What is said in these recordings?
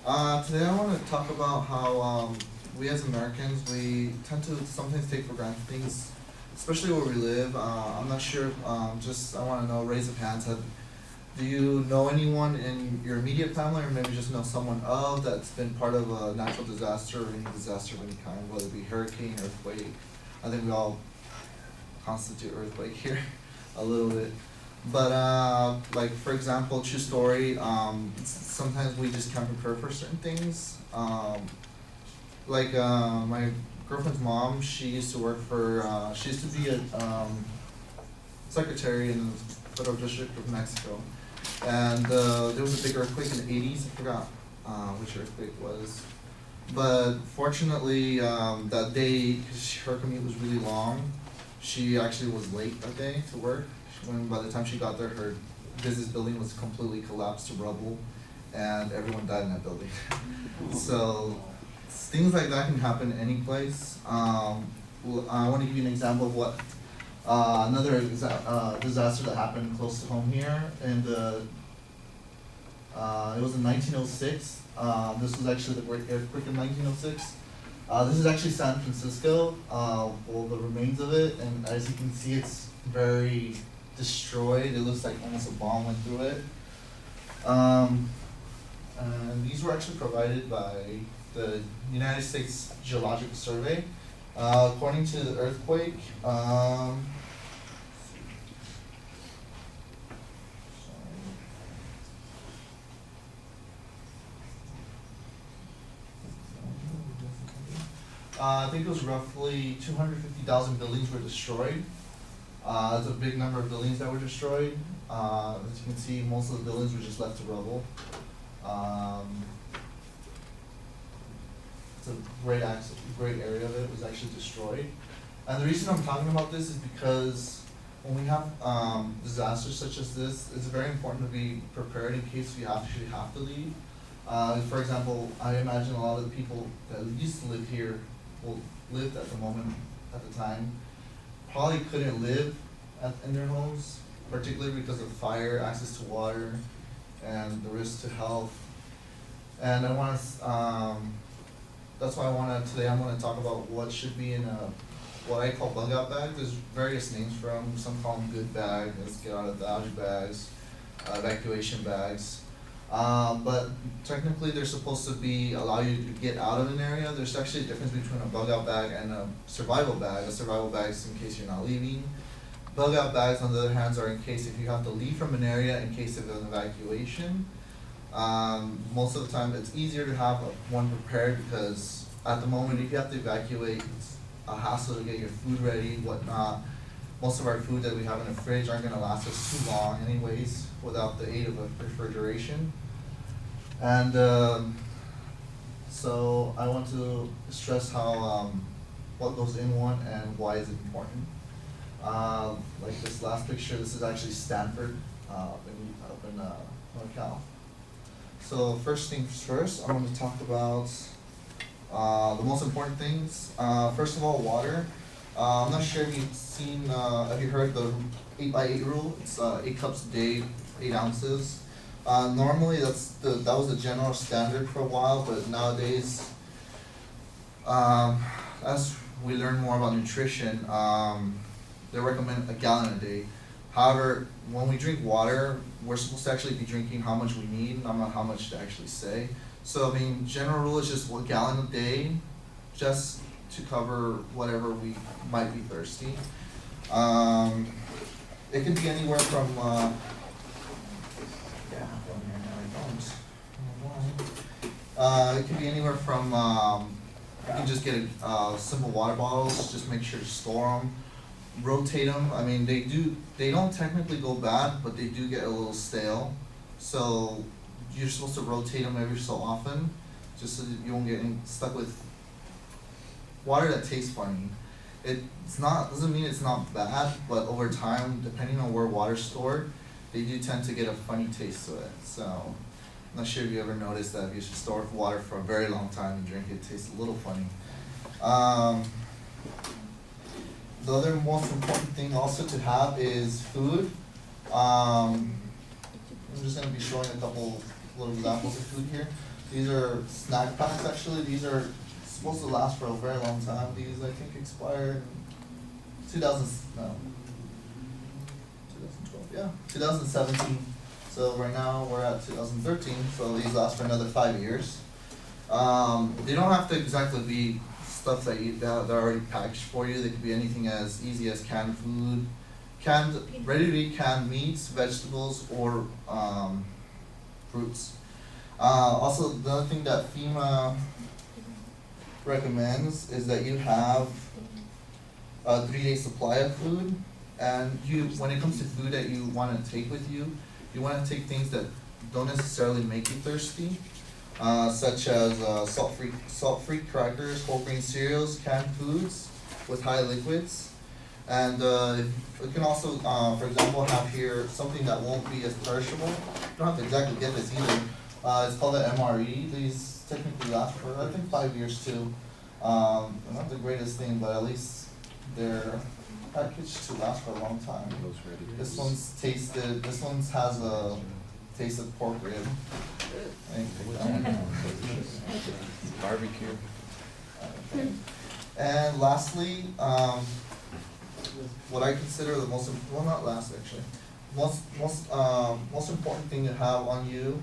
Today I want to talk about how we as Americans, we tend to sometimes take for granted things, especially where we live. I'm not sure, just I want to know, raise of hands, do you know anyone in your immediate family or maybe just know someone of that's been part of a natural disaster or any disaster of any kind, whether it be hurricane, earthquake? I think we all constitute earthquake here a little bit. But like for example, true story. Sometimes we just can't prepare for certain things. My girlfriend's mom, she used to work for. She used to be a secretary in the Federal District of Mexico, and there was a big earthquake in the '80s. I forgot which earthquake it was, but fortunately that day, because her commute was really long, she actually was late that day to work. When by the time she got there, her business building was completely collapsed to rubble, and everyone died in that building. So things like that can happen any place. I want to give you an example of what another disaster that happened close to home here, and it was in 1906. This was actually the Great Earthquake in 1906. This is actually San Francisco, well, the remains of it, and as you can see, it's very destroyed. It looks like almost a bomb went through it. And these were actually provided by the United States Geological Survey. According to the earthquake, I think it was roughly 250,000 buildings were destroyed. It's a big number of buildings that were destroyed. As you can see, most of the buildings were just left to rubble. It's a great area of it was actually destroyed. And the reason I'm talking about this is because when we have disasters such as this, it's very important to be prepared in case we actually have to leave. For example, I imagine a lot of the people that used to live here, well, lived at the moment, at the time, probably couldn't live in their homes, particularly because of fire, access to water, and the risk to health. And I want to, that's why today I'm going to talk about what should be in what I call bug out bags. There's various names for them. Some call them good bags, let's get out of the dodge bags, evacuation bags. But technically they're supposed to allow you to get out of an area. There's actually a difference between a bug out bag and a survival bag. A survival bag is in case you're not leaving. Bug out bags, on the other hand, are in case if you have to leave from an area in case of an evacuation. Most of the time it's easier to have one prepared because at the moment if you have to evacuate, it's a hassle to get your food ready, whatnot. Most of our food that we have in the fridge aren't going to last us too long anyways without the aid of a refrigeration. And so I want to stress how what goes in one and why is it important. Like this last picture, this is actually Stanford up in NorCal. So first things first, I want to talk about the most important things. First of all, water. I'm not sure if you've seen, have you heard the 8x8 rule? It's 8 cups a day, 8 ounces. Normally that was the general standard for a while, but nowadays, as we learn more about nutrition, they recommend a gallon a day. However, when we drink water, we're supposed to actually be drinking how much we need, not how much to actually say. So I mean, general rule is just 1 gallon a day, just to cover whatever we might be thirsty. It can be anywhere from it can be anywhere from you can just get simple water bottles. Just make sure to store them, rotate them. I mean, they don't technically go bad, but they do get a little stale. So you're supposed to rotate them every so often, just so that you won't get stuck with water that tastes funny. Doesn't mean it's not bad, but over time, depending on where water's stored, they do tend to get a funny taste to it. So I'm not sure if you ever noticed that if you store water for a very long time and drink it, it tastes a little funny. The other most important thing also to have is food. I'm just going to be showing a couple little examples of food here. These are snack packs actually. These are supposed to last for a very long time. These I think expired in 2017. So right now we're at 2013, so these last for another 5 years. They don't have to exactly be stuff that that are already packaged for you. They could be anything as easy as canned food, ready to eat canned meats, vegetables, or fruits. Also, the other thing that FEMA recommends is that you have a 3-day supply of food, and when it comes to food that you want to take with you, you want to take things that don't necessarily make you thirsty, such as salt-free crackers, whole grain cereals, canned foods with high liquids. And it can also, for example, have here something that won't be as perishable. You don't have to exactly get this either. It's called an MRE. These technically last for, I think, 5 years too. Not the greatest thing, but at least they're packaged to last for a long time. This one's tasted, this one has a taste of pork rib. Barbecue. And lastly, what I consider the most important thing to have on you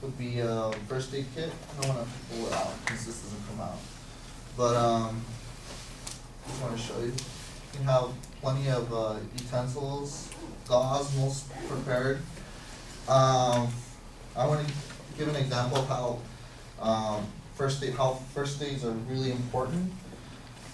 would be a first aid kit. I don't want to pull it out because this doesn't come out. But I just want to show you. You can have plenty of utensils, gauze, most prepared. I want to give an example of how first aids are really important.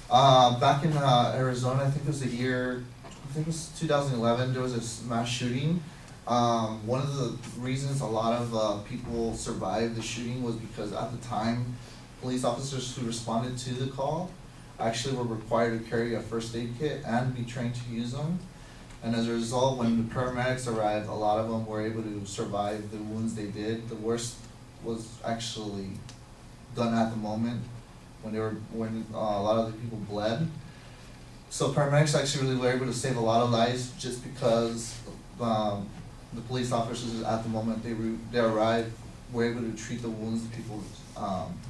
Back in Arizona, I think it was 2011, there was a mass shooting. One of the reasons a lot of people survived the shooting was because at the time, police officers who responded to the call actually were required to carry a first aid kit and be trained to use them. And as a result, when the paramedics arrived, a lot of them were able to survive the wounds they did. The worst was actually done at the moment when a lot of the people bled. So paramedics actually really were able to save a lot of lives just because the police officers at the moment they arrived were able to treat the wounds that people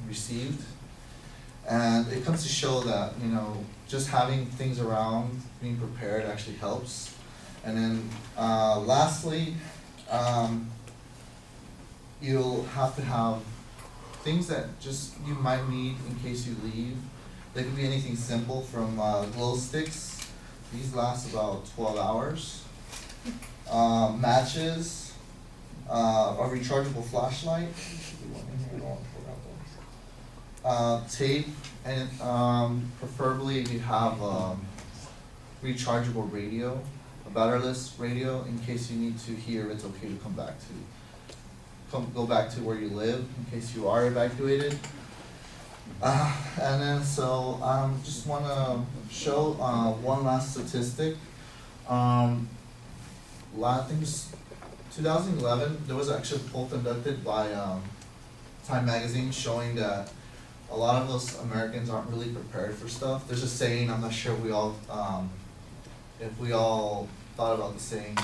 received. And it comes to show that, just having things around, being prepared actually helps. And then lastly, you'll have to have things that just you might need in case you leave. They could be anything simple from glow sticks. These last about 12 hours. Matches, a rechargeable flashlight. Tape, and preferably if you have rechargeable radio, a batteryless radio, in case you need to hear it's okay to go back to where you live in case you are evacuated. And then just want to show one last statistic. I think it's 2011, there was actually a poll conducted by Time Magazine showing that a lot of us Americans aren't really prepared for stuff. There's a saying, I'm not sure if we all thought about the saying.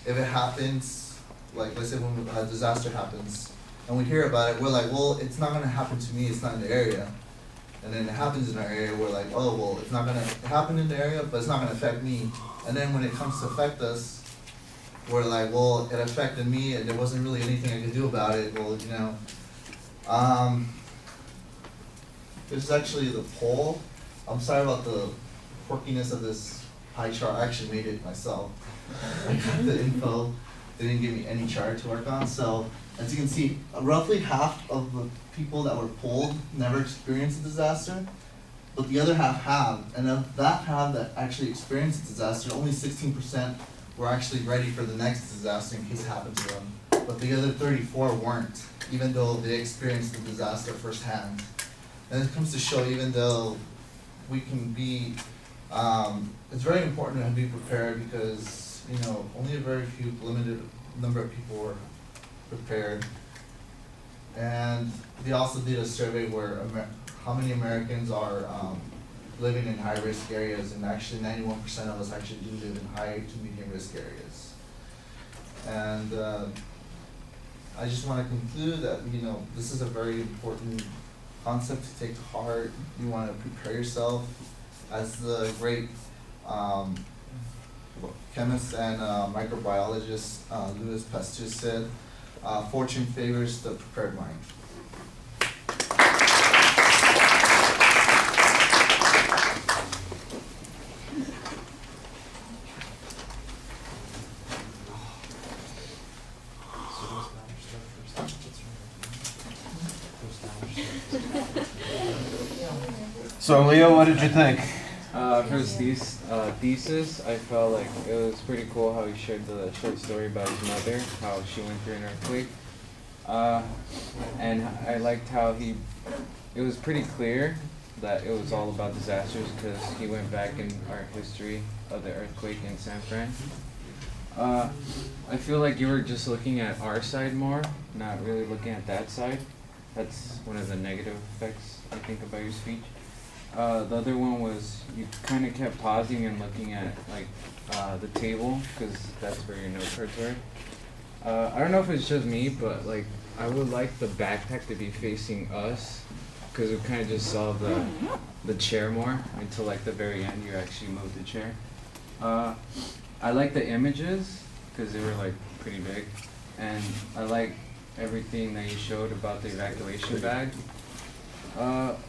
If it happens, like let's say when a disaster happens and we hear about it, we're like, well, it's not gonna happen to me, it's not in the area. And then it happens in our area, we're like, oh, well, it's not gonna happen in the area, but it's not gonna affect me. And then when it comes to affect us, we're like, well, it affected me and there wasn't really anything I could do about it. Well, this is actually the poll. I'm sorry about the quirkiness of this pie chart. I actually made it myself. I got the info. They didn't give me any chart to work on. So as you can see, roughly half of the people that were polled never experienced a disaster, but the other half have. And of that half that actually experienced a disaster, only 16% were actually ready for the next disaster in case it happened to them. But the other 34 weren't, even though they experienced the disaster firsthand. And it comes to show, even though we can be, it's very important to be prepared because, only a very few limited number of people were prepared. And they also did a survey where how many Americans are living in high-risk areas, and actually 91% of us actually do live in high to medium risk areas. And I just want to conclude that, this is a very important concept to take to heart. You want to prepare yourself. As the great chemist and microbiologist Louis Pasteur said, fortune favors the prepared mind. So Leo, what did you think? For his thesis, I felt like it was pretty cool how he shared the short story about his mother, how she went through an earthquake. And I liked how it was pretty clear that it was all about disasters because he went back in art history of the earthquake in San Fran. I feel like you were just looking at our side more, not really looking at that side. That's one of the negative effects, I think, about your speech. The other one was you kind of kept pausing and looking at the table because that's where your note cards were. I don't know if it's just me, but I would like the backpack to be facing us because we kind of just saw the chair more until the very end. You actually moved the chair. I like the images because they were pretty big, and I like everything that you showed about the evacuation bag.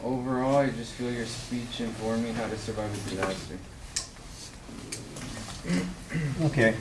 Overall, I just feel your speech informed me how to survive a disaster. Okay.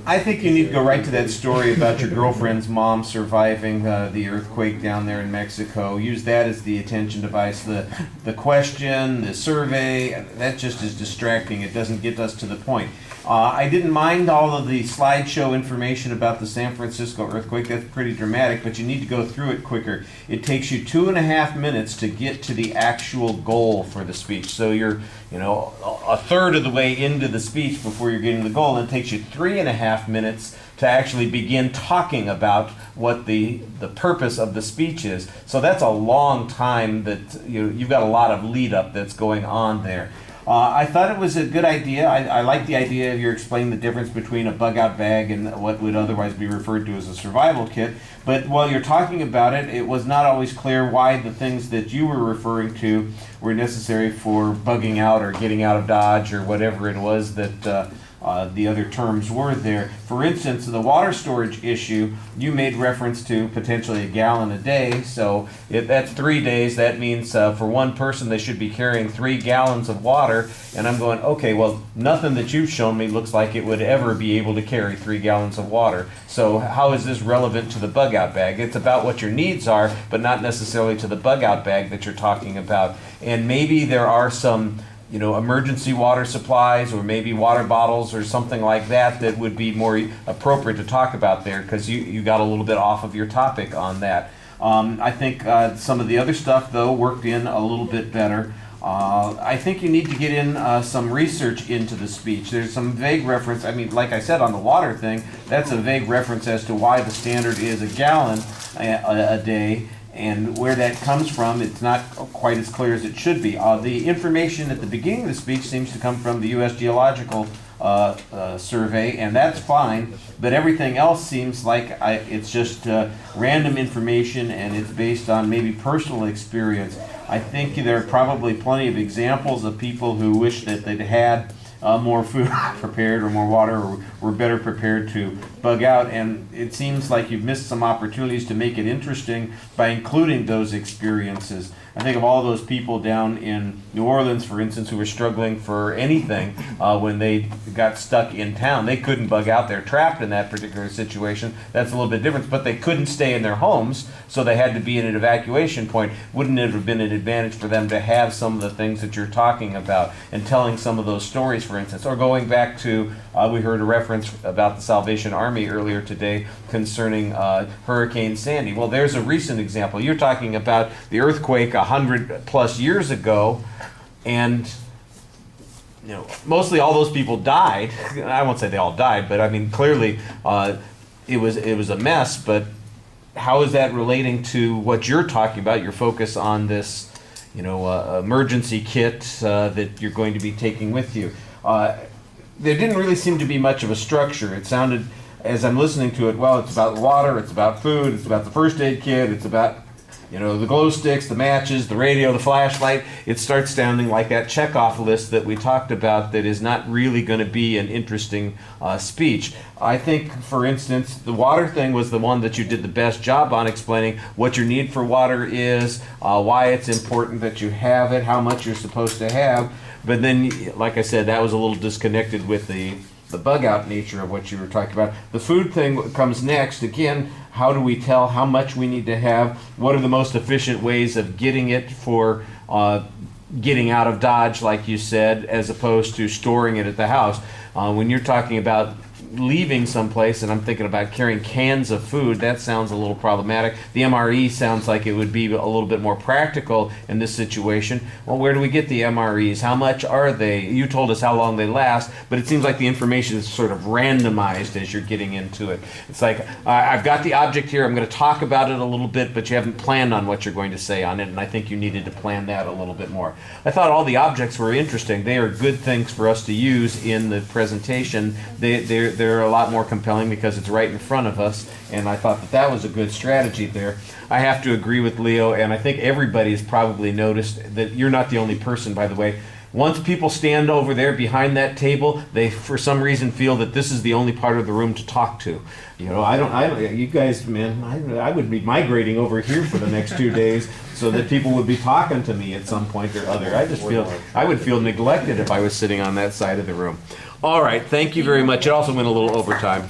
I think you need to go right to that story about your girlfriend's mom surviving the earthquake down there in Mexico. Use that as the attention device. The question, the survey, that just is distracting. It doesn't get us to the point. I didn't mind all of the slideshow information about the San Francisco earthquake. That's pretty dramatic, but you need to go through it quicker. It takes you 2.5 minutes to get to the actual goal for the speech. So you're, a third of the way into the speech before you're getting the goal, and it takes you 3.5 minutes to actually begin talking about what the purpose of the speech is. So that's a long time that you've got a lot of lead up that's going on there. I thought it was a good idea. I like the idea of you explaining the difference between a bug-out bag and what would otherwise be referred to as a survival kit. But while you're talking about it, it was not always clear why the things that you were referring to were necessary for bugging out or getting out of Dodge or whatever it was that the other terms were there. For instance, the water storage issue, you made reference to potentially a gallon a day. So if that's 3 days, that means for one person they should be carrying 3 gallons of water. And I'm going, okay, well, nothing that you've shown me looks like it would ever be able to carry 3 gallons of water. So how is this relevant to the bug out bag? It's about what your needs are, but not necessarily to the bug out bag that you're talking about. And maybe there are some emergency water supplies or maybe water bottles or something like that that would be more appropriate to talk about there because you got a little bit off of your topic on that. I think some of the other stuff, though, worked in a little bit better. I think you need to get in some research into the speech. There's some vague reference. I mean, like I said, on the water thing, that's a vague reference as to why the standard is a gallon a day. And where that comes from, it's not quite as clear as it should be. The information at the beginning of the speech seems to come from the U.S. Geological Survey, and that's fine, but everything else seems like it's just random information, and it's based on maybe personal experience. I think there are probably plenty of examples of people who wish that they'd had more food prepared or more water or were better prepared to bug out, and it seems like you've missed some opportunities to make it interesting by including those experiences. I think of all those people down in New Orleans, for instance, who were struggling for anything when they got stuck in town. They couldn't bug out. They're trapped in that particular situation. That's a little bit different, but they couldn't stay in their homes, so they had to be in an evacuation point. Wouldn't it have been an advantage for them to have some of the things that you're talking about and telling some of those stories, for instance? Or going back to, we heard a reference about the Salvation Army earlier today concerning Hurricane Sandy. Well, there's a recent example. You're talking about the earthquake 100 plus years ago, and mostly all those people died. I won't say they all died, but I mean clearly it was a mess. But how is that relating to what you're talking about? Your focus on this, emergency kit that you're going to be taking with you. There didn't really seem to be much of a structure. It sounded as I'm listening to it, well, it's about water, it's about food, it's about the first aid kit, it's about, you know, the glow sticks, the matches, the radio, the flashlight. It starts sounding like that checkoff list that we talked about that is not really going to be an interesting speech. I think, for instance, the water thing was the one that you did the best job on explaining what your need for water is, why it's important that you have it, how much you're supposed to have. But then, like I said, that was a little disconnected with the bug out nature of what you were talking about. The food thing comes next. Again, how do we tell how much we need to have? What are the most efficient ways of getting it for getting out of Dodge, like you said, as opposed to storing it at the house? When you're talking about leaving someplace, and I'm thinking about carrying cans of food, that sounds a little problematic. The MRE sounds like it would be a little bit more practical in this situation. Well, where do we get the MREs? How much are they? You told us how long they last, but it seems like the information is sort of randomized as you're getting into it. It's like, I've got the object here, I'm going to talk about it a little bit, but you haven't planned on what you're going to say on it, and I think you needed to plan that a little bit more. I thought all the objects were interesting. They are good things for us to use in the presentation. They're a lot more compelling because it's right in front of us, and I thought that that was a good strategy there. I have to agree with Leo, and I think everybody has probably noticed that you're not the only person, by the way. Once people stand over there behind that table, they for some reason feel that this is the only part of the room to talk to. You know, I don't, you guys, man, I would be migrating over here for the next 2 days so that people would be talking to me at some point or other. I just feel, I would feel neglected if I was sitting on that side of the room. All right, thank you very much. It also went a little overtime.